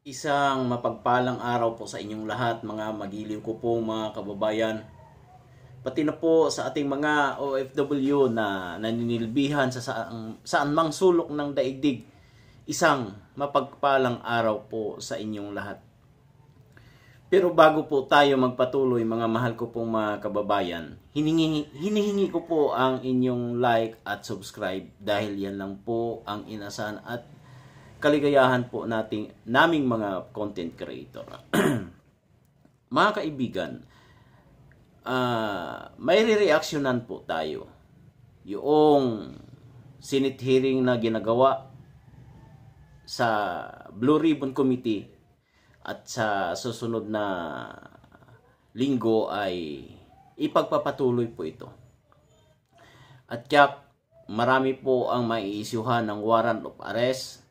Isang mapagpalang araw po sa inyong lahat, mga magiliw ko po mga kababayan. Pati na po sa ating mga OFW na naninilbihan sa saan mang sulok ng daigdig. Isang mapagpalang araw po sa inyong lahat. Pero bago po tayo magpatuloy, mga mahal ko pong mga kababayan, hinihingi ko po ang inyong like at subscribe dahil yan lang po ang inasahan at kaligayahan po naming mga content creator. Mga kaibigan, may re-reactionan po tayo. Yung Senate hearing na ginagawa sa Blue Ribbon Committee at sa susunod na linggo ay ipagpapatuloy po ito. At tiyak, marami po ang maiisyuhan ng warrant of arrest,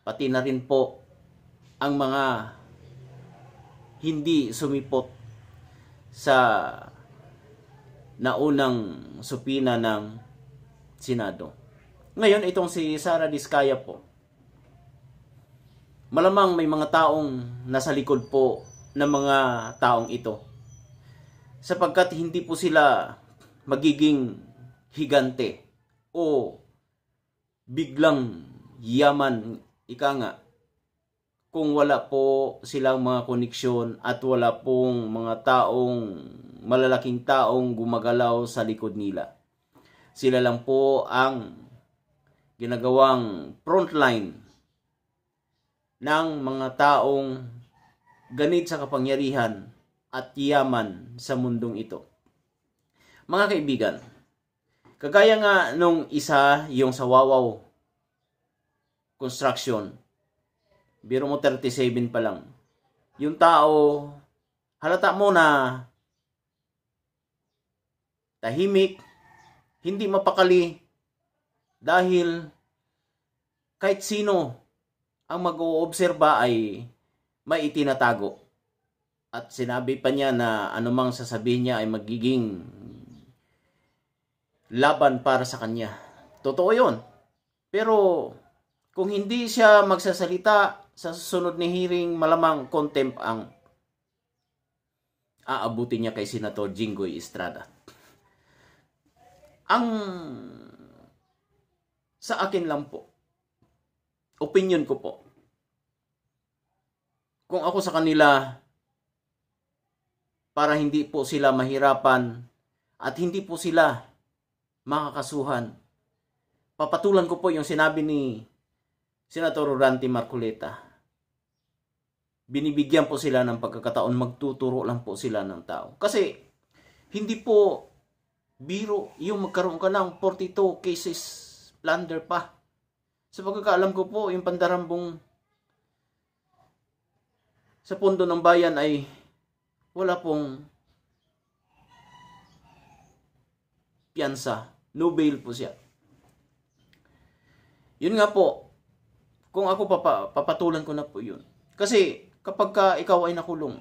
pati na rin po ang mga hindi sumipot sa naunang supina ng Senado. Ngayon, itong si Sara Diskaya po, malamang may mga taong nasa likod po ng mga taong ito. Sapagkat hindi po sila magiging higante o biglang yaman, ika nga, kung wala po silang mga koneksyon at wala pong mga malalaking taong gumagalaw sa likod nila. Sila lang po ang ginagawang frontline ng mga taong ganit sa kapangyarihan at yaman sa mundong ito. Mga kaibigan, kagaya nga nung isa, yung sa Wawaw Construction, biro mo 37 pa lang, yung tao, halata mo na tahimik, hindi mapakali, dahil kahit sino ang mag-oobserba ay may itinatago. At sinabi pa niya na anumang sasabihin niya ay magiging laban para sa kanya. Totoo yun. Pero kung hindi siya magsasalita sa susunod ni hearing, malamang contempt ang aabutin niya kay Senator Jinggoy Estrada. Ang sa akin lang po, opinion ko po, kung ako sa kanila, para hindi po sila mahirapan at hindi po sila makakasuhan, papatulan ko po yung sinabi ni Senator Randy Marcoleta. Binibigyan po sila ng pagkakataon, magtuturo lang po sila ng tao. Kasi hindi po biro yung magkaroon ka ng 42 cases plunder pa. Sa pagkakaalam ko po, yung pandarambong sa pondo ng bayan ay wala pong piyansa. No bail po siya. Yun nga po, kung ako papatulan ko na po yun. Kasi kapag ka ikaw ay nakulong,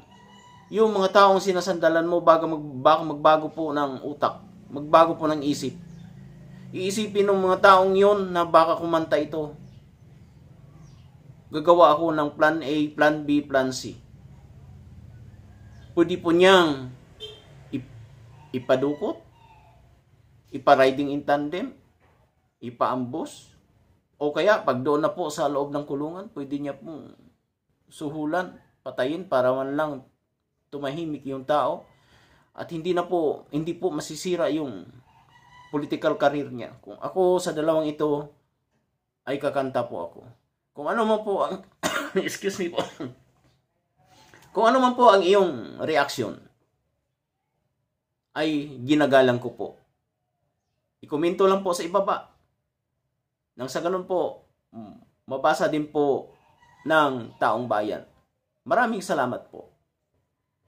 yung mga taong sinasandalan mo baka magbago po ng utak, magbago po ng isip. Iisipin ng mga taong yon na baka kumanta ito. Gagawa ako ng plan A, plan B, plan C. Pwede po niyang ipadukot, ipa-riding in tandem, ipa-ambush, o kaya pag doon na po sa loob ng kulungan, pwede niya po suhulan, patayin para man lang tumahimik yung tao at hindi po masisira yung political career niya. Kung ako sa dalawang ito ay kakanta po ako. Kung ano man po ang excuse me po. Kung ano man po ang iyong reaction ay ginagalang ko po. I-komento lang po sa ibaba. Nang sa ganun po mabasa din po ng taong bayan. Maraming salamat po.